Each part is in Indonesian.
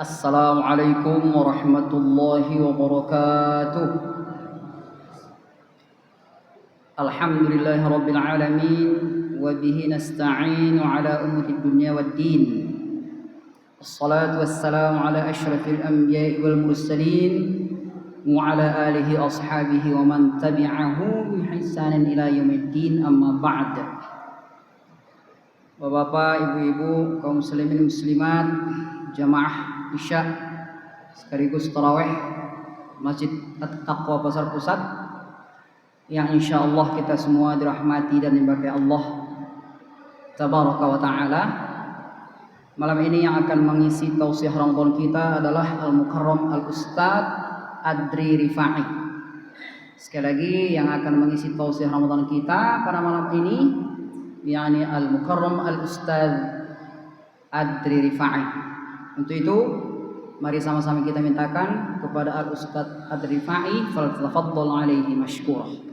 Assalamualaikum warahmatullahi wabarakatuh. Alhamdulillahi rabbil alamin wa bihi nasta'inu ala umuri dunya waddin. Assalatu wassalamu ala asyrafil anbiya'i wal mursalin wa ala alihi ashabihi wa man tabi'ahu bi ihsanin ila yaumiddin, amma ba'd. Bapak-bapak, ibu-ibu, kaum muslimin muslimat, jamaah Isya sekaligus tarawih Masjid At-Taqwa Pasar Pusat yang insya Allah kita semua dirahmati dan diberkahi Allah Tabaraka wa Ta'ala. Malam ini yang akan mengisi tausiah Ramadan kita adalah Al-Mukarram Al-Ustaz Adri Rifai. Sekali lagi yang akan mengisi tausiah Ramadan kita pada malam ini yakni Al-Mukarram Al-Ustaz Adri Rifai. Untuk itu, mari sama-sama kita mintakan kepada Al-Ustaz Adri Rifai, faltafaddal alaihi mashkurah.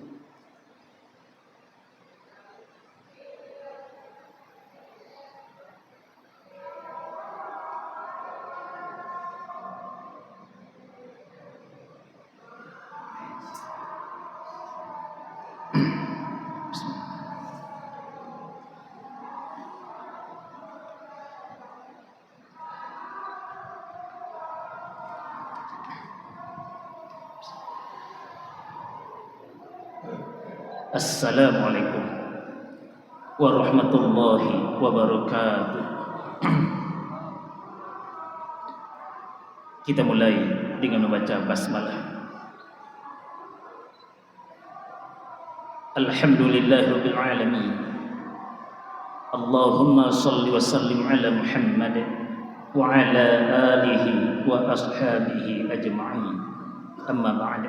Assalamualaikum warahmatullahi wabarakatuh. Kita mulai dengan membaca basmalah. Alhamdulillahirabbil alamin. Allahumma shalli wa sallim ala Muhammad wa ala alihi wa ashabihi ajma'in. Amma ba'd.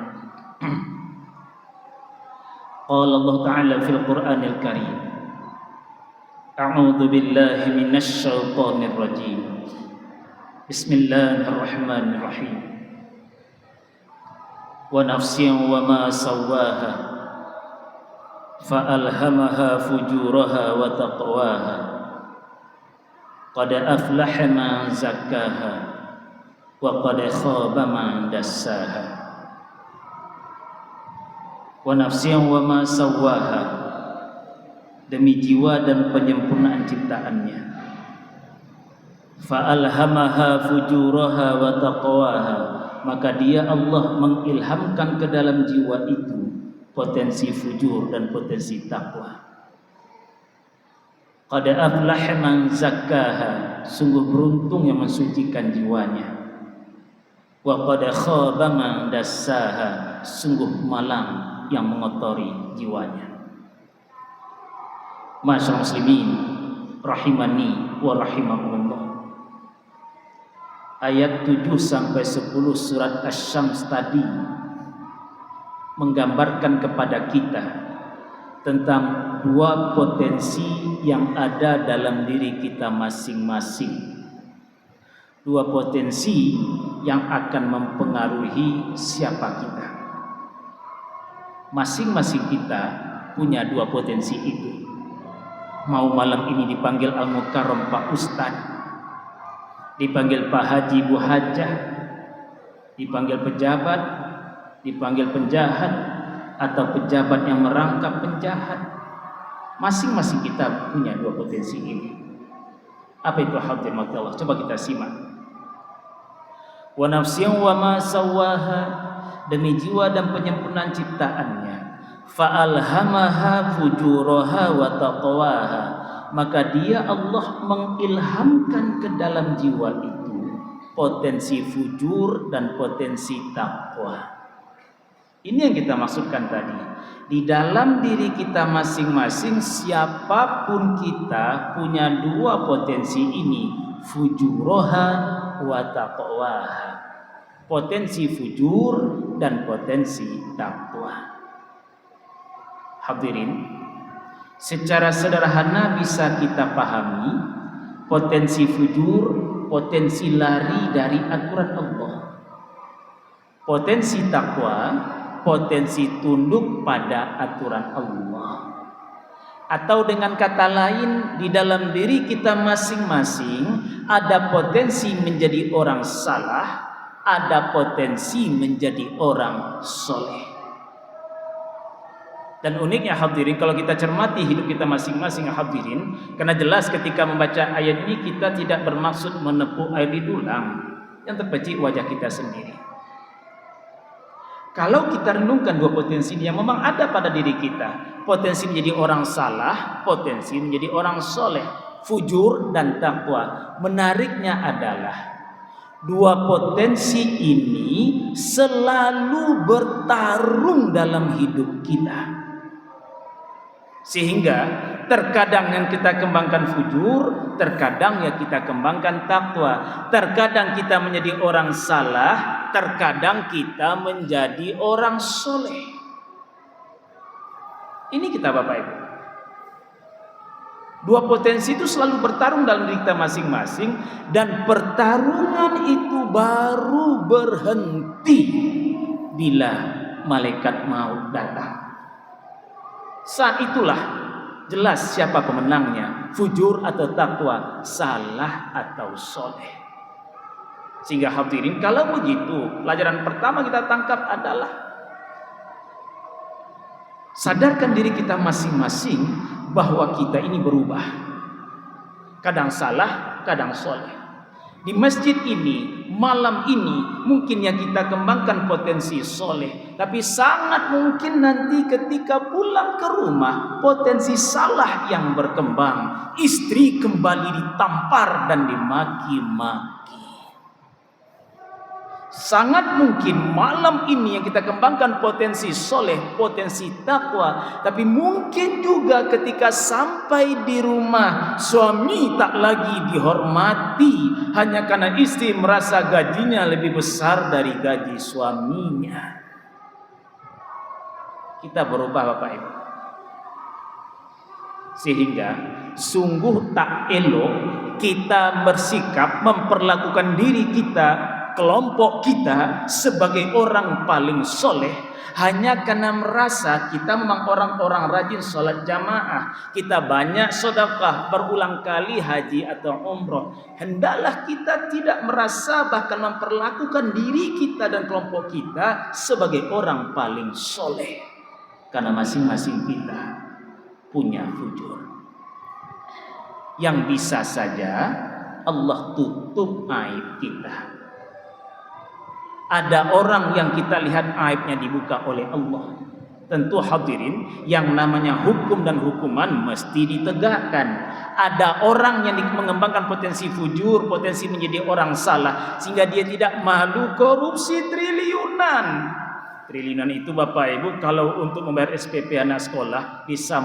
Qala Allah Ta'ala fil Qur'anil Karim, A'udzu billahi minasy syaithanir rajim. Bismillahirrahmanirrahim. Wa nafsin wa ma sawwaha fa alhamaha fujuraha wa taqwaha. Qad aflaha man zakkaha wa qad khaba man dassaha. Wa nafsin wa ma sawwaha, demi jiwa dan penyempurnaan ciptaannya. Fa alhamaha fujuraha wa taqwaha, maka dia Allah mengilhamkan ke dalam jiwa itu potensi fujur dan potensi takwa. Qad aflaha man zakkaha, sungguh beruntung yang mensucikan jiwanya. Wa qad khaba man dassaha, sungguh malang yang mengotori jiwanya. Masyaallah muslimin rahimani wa rahimakumullah. Ayat 7 sampai 10 surat Asy-Syams tadi menggambarkan kepada kita tentang dua potensi yang ada dalam diri kita masing-masing. Dua potensi yang akan mempengaruhi siapa kita. Masing-masing kita punya dua potensi itu. Mau malam ini dipanggil Al-Mukarram Pak Ustaz, dipanggil Pak Haji Bu Hajah, dipanggil pejabat, dipanggil penjahat, atau pejabat yang merangkap penjahat. Masing-masing kita punya dua potensi ini. Apa itu hadirat Allah? Coba kita simak. Wa nafsin wa ma sawwaha, demi jiwa dan penyempurnaan ciptaannya. Fa'alhamaha fujuraha wa taqwaha, maka dia Allah mengilhamkan ke dalam jiwa itu potensi fujur dan potensi takwa. Ini yang kita maksudkan tadi. Di dalam diri kita masing-masing, siapapun kita punya dua potensi ini, fujuraha wa taqwaha. Potensi fujur dan potensi takwa. Hadirin, secara sederhana bisa kita pahami potensi fujur, potensi lari dari aturan Allah. Potensi takwa, potensi tunduk pada aturan Allah. Atau dengan kata lain, di dalam diri kita masing-masing ada potensi menjadi orang salah, ada potensi menjadi orang soleh. Dan uniknya hadirin, kalau kita cermati hidup kita masing-masing hadirin, karena jelas ketika membaca ayat ini kita tidak bermaksud menepuk air di dulang, yang terpecik wajah kita sendiri. Kalau kita renungkan dua potensi yang memang ada pada diri kita, potensi menjadi orang salah, potensi menjadi orang soleh, fujur dan takwa. Menariknya adalah dua potensi ini selalu bertarung dalam hidup kita. Sehingga terkadang yang kita kembangkan fujur, terkadang yang kita kembangkan takwa. Terkadang kita menjadi orang salah, terkadang kita menjadi orang soleh. Ini kita Bapak Ibu. Dua potensi itu selalu bertarung dalam diri kita masing-masing, dan pertarungan itu baru berhenti bila malaikat maut datang. Saat itulah jelas siapa pemenangnya, fujur atau takwa, salah atau soleh. Sehingga hadirin, kalau begitu, pelajaran pertama kita tangkap adalah sadarkan diri kita masing-masing bahwa kita ini berubah. Kadang salah, kadang soleh. Di masjid ini, malam ini, mungkin yang kita kembangkan potensi soleh, tapi sangat mungkin nanti ketika pulang ke rumah, potensi salah yang berkembang. Istri kembali ditampar dan dimaki-maki. Sangat mungkin malam ini yang kita kembangkan potensi soleh, potensi takwa, tapi mungkin juga ketika sampai di rumah suami tak lagi dihormati hanya karena istri merasa gajinya lebih besar dari gaji suaminya. Kita berubah Bapak Ibu. Sehingga sungguh tak elok kita bersikap memperlakukan diri kita, kelompok kita sebagai orang paling soleh hanya karena merasa kita memang orang-orang rajin sholat jamaah, kita banyak sedekah, berulang kali haji atau umroh. Hendaklah kita tidak merasa bahkan memperlakukan diri kita dan kelompok kita sebagai orang paling soleh, karena masing-masing kita punya fujur yang bisa saja Allah tutup aib kita. Ada orang yang kita lihat aibnya dibuka oleh Allah. Tentu hadirin, yang namanya hukum dan hukuman mesti ditegakkan. Ada orang yang mengembangkan potensi fujur, potensi menjadi orang salah, sehingga dia tidak malu korupsi triliunan. Triliunan itu Bapak Ibu, kalau untuk membayar SPP anak sekolah bisa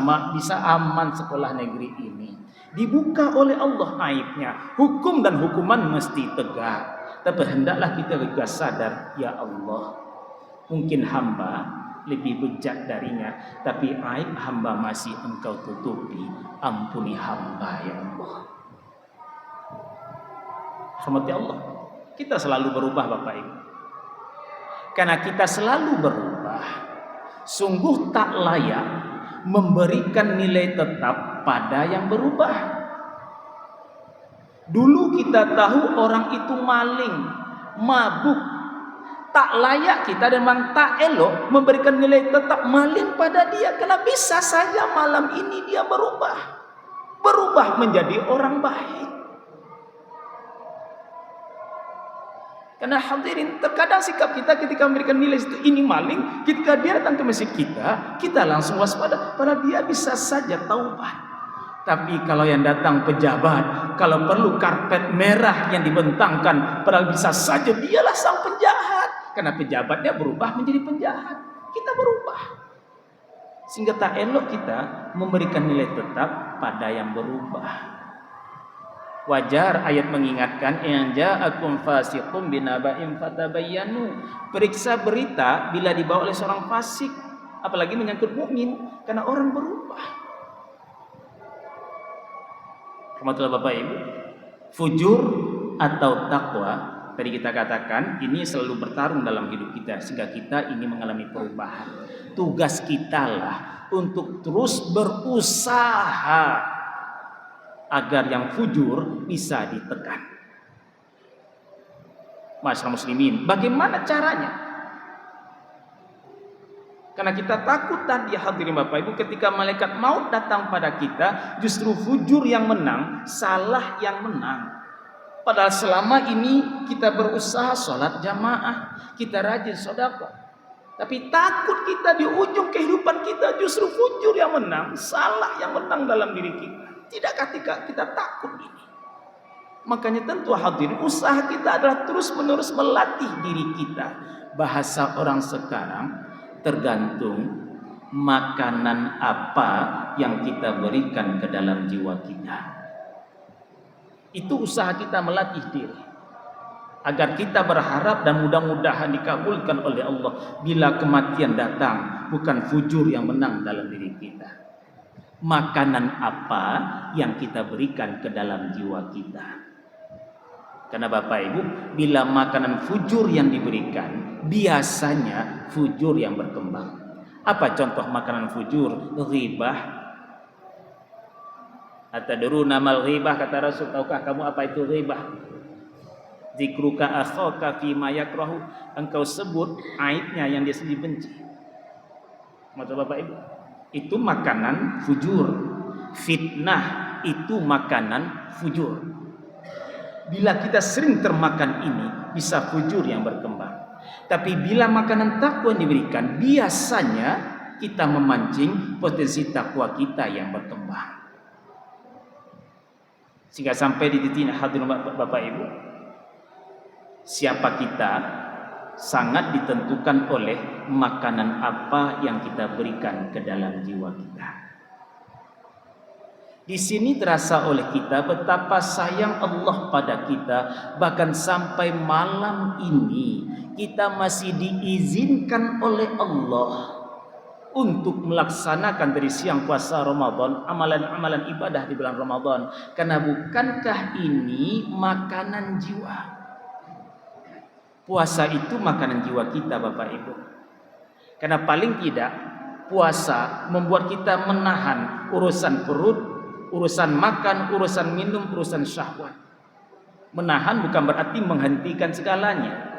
aman sekolah negeri ini. Dibuka oleh Allah aibnya. Hukum dan hukuman mesti tegak. Tapi hendaklah kita juga sadar, ya Allah, mungkin hamba lebih bejat darinya, tapi aib hamba masih Engkau tutupi. Ampuni hamba ya Allah. Hormati Allah. Kita selalu berubah Bapak Ibu. Karena kita selalu berubah, sungguh tak layak memberikan nilai tetap pada yang berubah. Dulu kita tahu orang itu maling, mabuk, tak layak kita dan memang tak elok memberikan nilai tetap maling pada dia, karena bisa saja malam ini dia berubah menjadi orang baik. Karena hadirin, terkadang sikap kita ketika memberikan nilai itu ini maling, ketika dia datang ke masjid kita langsung waspada, padahal dia bisa saja taubat. Tapi kalau yang datang pejabat, kalau perlu karpet merah yang dibentangkan, padahal bisa saja dialah sang penjahat. Karena pejabatnya berubah menjadi penjahat. Kita berubah. Sehingga tak elok kita memberikan nilai tetap pada yang berubah. Wajar ayat mengingatkan, in ja'akum fasiqun binaba'in fatabayyanu. Periksa berita bila dibawa oleh seorang fasik, apalagi menyangkut mukmin, karena orang berubah. Rahmatullah Bapak Ibu, fujur atau takwa tadi kita katakan ini selalu bertarung dalam hidup kita, sehingga kita ini mengalami perubahan. Tugas kita lah untuk terus berusaha agar yang fujur bisa ditekan. Masyarakat muslimin, bagaimana caranya? Karena kita takut tadi hadirin Bapak Ibu, ketika malaikat maut datang pada kita, justru fujur yang menang, salah yang menang. Padahal selama ini kita berusaha sholat jamaah, kita rajin sedekah. Tapi takut kita di ujung kehidupan kita justru fujur yang menang, salah yang menang dalam diri kita. Tidak ketika kita takut ini. Makanya tentu hadirin, usaha kita adalah terus-menerus melatih diri kita. Bahasa orang sekarang, tergantung makanan apa yang kita berikan ke dalam jiwa kita. Itu usaha kita melatih diri agar kita berharap dan mudah-mudahan dikabulkan oleh Allah bila kematian datang, bukan fujur yang menang dalam diri kita. Makanan apa yang kita berikan ke dalam jiwa kita. Karena Bapak Ibu, bila makanan fujur yang diberikan, biasanya fujur yang berkembang. Apa contoh makanan fujur? Ghibah. Atadruna mal ghibah, kata Rasul, tahukah kamu apa itu ghibah? Zikruka akhaka fima yakrahu, engkau sebut aibnya yang dia sendiri benci. Maksud Bapak Ibu, itu makanan fujur. Fitnah itu makanan fujur. Bila kita sering termakan ini, bisa fujur yang berkembang. Tapi bila makanan takwa yang diberikan, biasanya kita memancing potensi takwa kita yang berkembang. Sehingga sampai di titik hadirin Bapak Ibu, siapa kita sangat ditentukan oleh makanan apa yang kita berikan ke dalam jiwa kita. Di sini terasa oleh kita betapa sayang Allah pada kita, bahkan sampai malam ini kita masih diizinkan oleh Allah untuk melaksanakan dari siang puasa Ramadan, amalan-amalan ibadah di bulan Ramadan. Karena bukankah ini makanan jiwa? Puasa itu makanan jiwa kita Bapak Ibu. Karena paling tidak puasa membuat kita menahan urusan perut, urusan makan, urusan minum, urusan syahwat. Menahan bukan berarti menghentikan segalanya.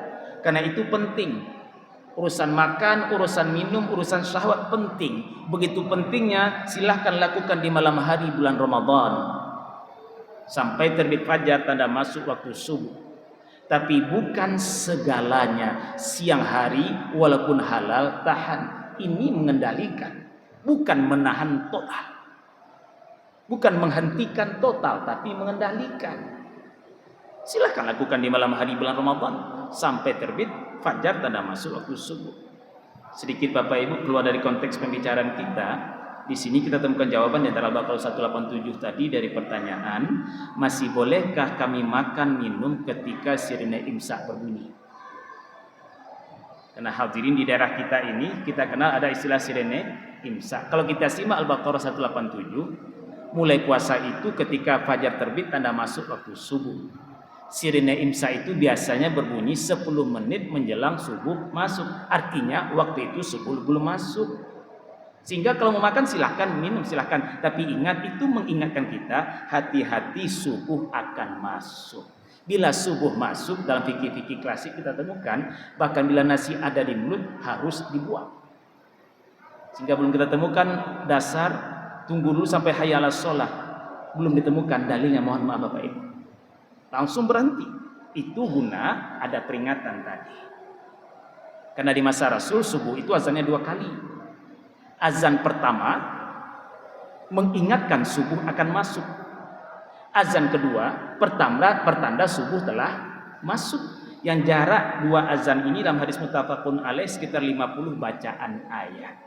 Karena itu penting. Urusan makan, urusan minum, urusan syahwat penting. Begitu pentingnya silahkan lakukan di malam hari bulan Ramadan. Sampai terbit fajar tanda masuk waktu subuh. Tapi bukan segalanya. Siang hari walaupun halal tahan. Ini mengendalikan. Bukan menahan total. Bukan menghentikan total, tapi mengendalikan. Silahkan lakukan di malam hari bulan Ramadan sampai terbit fajar tanda masuk waktu subuh. Sedikit Bapak Ibu keluar dari konteks pembicaraan kita. Di sini kita temukan jawaban di antara Al-Baqarah 187 tadi dari pertanyaan, masih bolehkah kami makan minum ketika sirine imsak berbunyi? Karena hadirin di daerah kita ini kita kenal ada istilah sirine imsak. Kalau kita simak Al-Baqarah 187, mulai puasa itu ketika fajar terbit tanda masuk waktu subuh. Sirine imsak itu biasanya berbunyi 10 menit menjelang subuh masuk. Artinya waktu itu subuh belum masuk. Sehingga kalau mau makan silahkan, minum silahkan. Tapi ingat, itu mengingatkan kita hati-hati subuh akan masuk. Bila subuh masuk, dalam fikih-fikih klasik kita temukan, bahkan bila nasi ada di mulut harus dibuang. Sehingga belum kita temukan dasar tunggu dulu sampai hayya 'alas shalah, belum ditemukan dalilnya, mohon maaf Bapak Ibu. Langsung berhenti. Itu guna ada peringatan tadi. Karena di masa Rasul subuh itu azannya 2 kali. Azan pertama mengingatkan subuh akan masuk. Azan kedua pertanda subuh telah masuk. Yang jarak 2 azan ini dalam hadis muttafaqun alaih sekitar 50 bacaan ayat.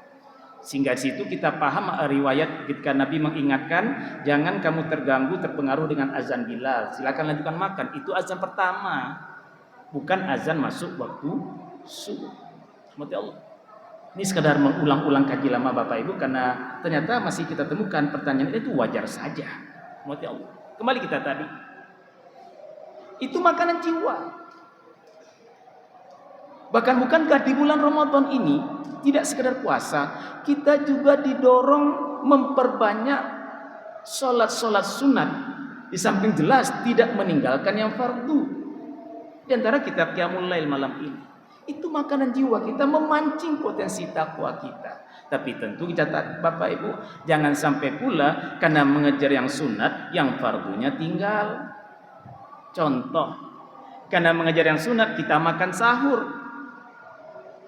Sehingga situ kita paham riwayat ketika Nabi mengingatkan, jangan kamu terganggu, terpengaruh dengan azan Bilal, silakan lanjutkan makan. Itu azan pertama, bukan azan masuk waktu subuh. Semoga Allah. Ini sekadar mengulang-ulang kaji lama Bapak Ibu, karena ternyata masih kita temukan pertanyaan itu wajar saja. Semoga Allah. Kembali kita tadi, itu makanan jiwa. Bahkan bukankah di bulan Ramadan ini Tidak sekedar puasa, kita juga didorong memperbanyak sholat-sholat sunat. Di samping jelas tidak meninggalkan yang fardu. Di antara kita qiyamul lail malam ini. Itu makanan jiwa kita, memancing potensi takwa kita. Tapi tentu catat Bapak Ibu, jangan sampai pula karena mengejar yang sunat, yang fardunya tinggal. Contoh, karena mengejar yang sunat kita makan sahur.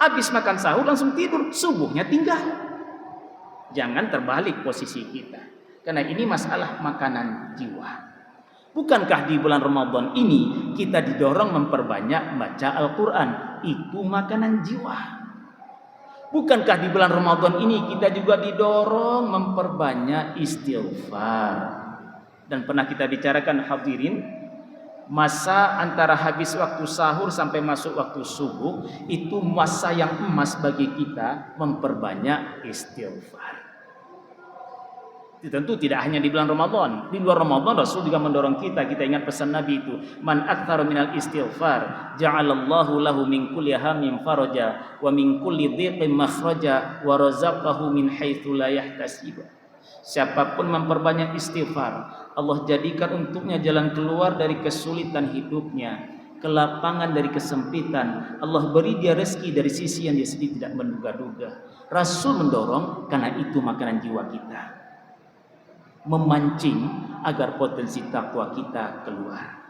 Habis makan sahur langsung tidur, subuhnya tinggal. Jangan terbalik posisi kita. Karena ini masalah makanan jiwa. Bukankah di bulan Ramadan ini kita didorong memperbanyak baca Al-Quran? Itu makanan jiwa. Bukankah di bulan Ramadan ini kita juga didorong memperbanyak istighfar? Dan pernah kita bicarakan hadirin, masa antara habis waktu sahur sampai masuk waktu subuh itu masa yang emas bagi kita memperbanyak istighfar. Tentu tidak hanya di bulan Ramadan. Di luar Ramadan Rasul juga mendorong kita. Kita ingat pesan Nabi itu, man aktsara minal istighfar ja'alallahu lahu min kulli hammin faraja wa min kulli dhiqin makhraja wa razaqahu min haitsu la yahtasib. Siapapun memperbanyak istighfar, Allah jadikan untuknya jalan keluar dari kesulitan hidupnya, kelapangan dari kesempitan. Allah beri dia rezeki dari sisi yang dia sendiri tidak menduga-duga. Rasul mendorong karena itu makanan jiwa kita, memancing agar potensi takwa kita keluar.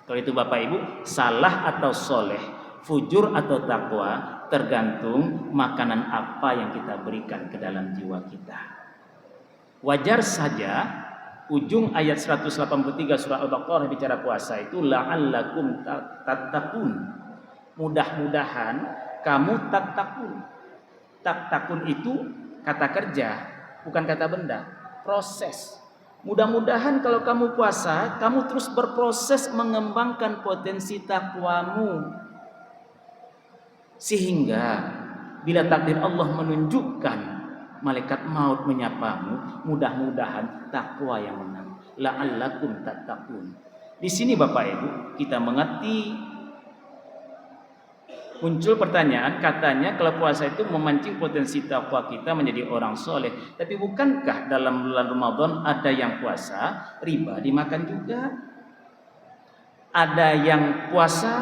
Kalau itu Bapak Ibu, salah atau soleh, fujur atau takwa, tergantung makanan apa yang kita berikan ke dalam jiwa kita. Wajar saja ujung ayat 183 surah Al-Baqarah bicara puasa itu la'allakum tattaqun. Mudah-mudahan kamu tattaqun. Tattaqun itu kata kerja, bukan kata benda. Proses. Mudah-mudahan kalau kamu puasa, kamu terus berproses mengembangkan potensi takwamu. Sehingga bila takdir Allah menunjukkan malaikat maut menyapamu, mudah-mudahan takwa yang menang. La'allakum tattaqun. Di sini Bapak Ibu, kita mengerti. Muncul pertanyaan, katanya kalau puasa itu memancing potensi takwa kita menjadi orang soleh. Tapi bukankah dalam bulan Ramadan ada yang puasa, riba dimakan juga? Ada yang puasa,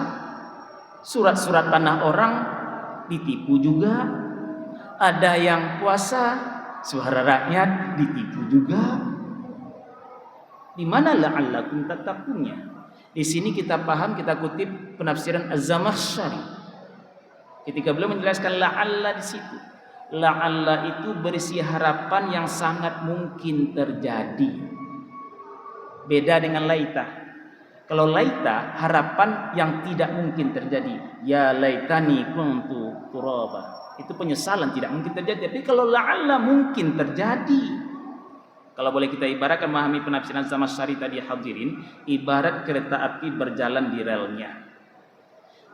surat-surat tanah orang ditipu juga? Ada yang puasa, suara rakyat ditipu juga? Di mana la'allakum tattaqunnya? Di sini kita paham, kita kutip penafsiran Az-Zamakhsyari. Ketika beliau menjelaskan la'alla di situ, la'alla itu berisi harapan yang sangat mungkin terjadi. Beda dengan laita. Kalau laita harapan yang tidak mungkin terjadi. Ya laitani kuntu turaba. Itu penyesalan tidak mungkin terjadi. Tapi kalau la'alla mungkin terjadi. Kalau boleh kita ibaratkan, memahami penafsiran Zamakhsyari tadi hadirin, ibarat kereta api berjalan di relnya.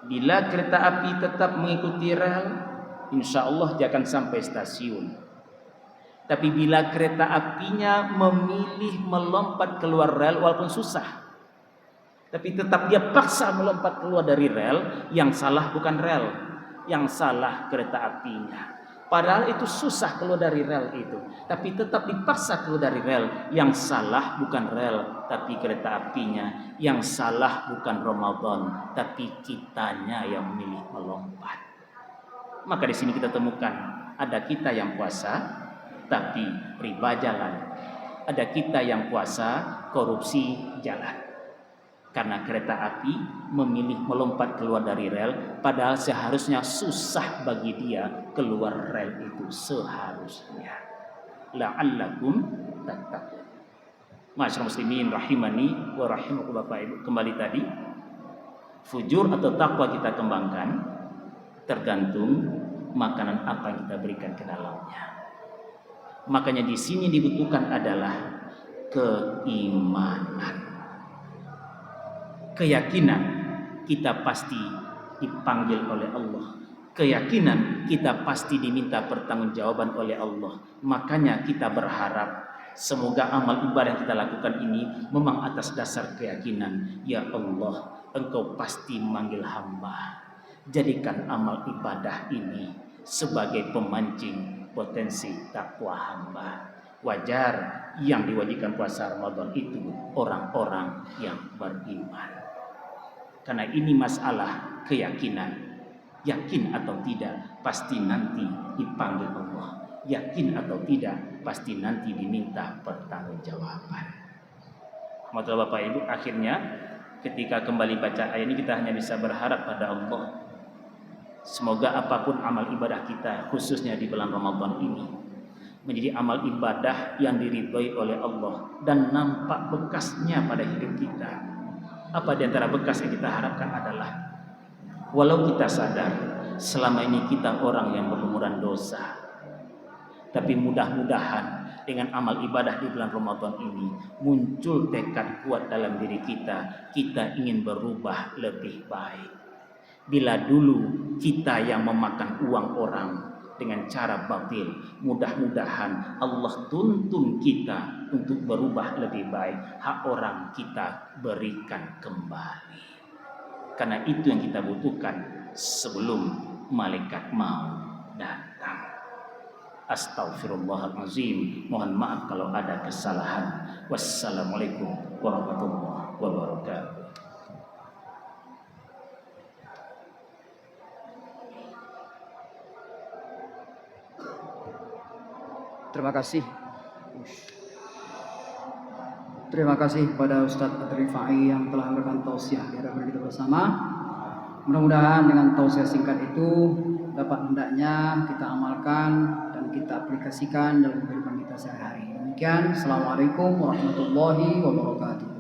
Bila kereta api tetap mengikuti rel, insya Allah dia akan sampai stasiun. Tapi bila kereta apinya memilih melompat keluar rel, walaupun susah, tapi tetap dia paksa melompat keluar dari rel, yang salah bukan rel, yang salah kereta apinya. Padahal itu susah keluar dari rel itu, tapi tetap dipaksa keluar dari rel. Yang salah bukan rel, tapi kereta apinya. Yang salah bukan Ramadan, tapi kitanya yang memilih melompat. Maka di sini kita temukan ada kita yang puasa, tapi riba jalan. Ada kita yang puasa, korupsi jalan. Karena kereta api memilih melompat keluar dari rel, padahal seharusnya susah bagi dia keluar rel itu seharusnya. La'allakum tattaqun. Masyaallah muslimin rahimani wa rahimakumullah. Bapak Ibu, kembali tadi, fujur atau takwa kita kembangkan tergantung makanan apa yang kita berikan ke dalamnya. Makanya di sini dibutuhkan adalah keimanan. Keyakinan kita pasti dipanggil oleh Allah. Keyakinan kita pasti diminta pertanggungjawaban oleh Allah. Makanya kita berharap semoga amal ibadah yang kita lakukan ini memang atas dasar keyakinan. Ya Allah, Engkau pasti memanggil hamba. Jadikan amal ibadah ini sebagai pemancing potensi takwa hamba. Wajar yang diwajibkan puasa Ramadan itu orang-orang yang beriman. Karena ini masalah keyakinan. Yakin atau tidak, pasti nanti dipanggil Allah. Yakin atau tidak, pasti nanti diminta pertanggungjawaban. Maksud Bapak Ibu, akhirnya ketika kembali baca ayat ini kita hanya bisa berharap pada Allah. Semoga apapun amal ibadah kita, khususnya di bulan Ramadan ini, menjadi amal ibadah yang diridhoi oleh Allah dan nampak bekasnya pada hidup kita. Apa di antara bekas yang kita harapkan adalah, walau kita sadar selama ini kita orang yang berlumuran dosa, tapi mudah-mudahan dengan amal ibadah di bulan Ramadan ini muncul tekad kuat dalam diri kita, kita ingin berubah lebih baik. Bila dulu kita yang memakan uang orang dengan cara batil, mudah-mudahan Allah tuntun kita untuk berubah lebih baik. Hak orang kita berikan kembali. Karena itu yang kita butuhkan sebelum malaikat mau datang. Astaghfirullahalazim. Mohon maaf kalau ada kesalahan. Wassalamualaikum warahmatullahi wabarakatuh. Terima kasih. Terima kasih kepada Ustadz Ad-Rifai yang telah memberikan tausiah di hadapan kita bersama. Mudah-mudahan dengan tausiah singkat itu dapat hendaknya kita amalkan dan kita aplikasikan dalam kehidupan kita sehari-hari. Demikian, Assalamualaikum warahmatullahi wabarakatuh.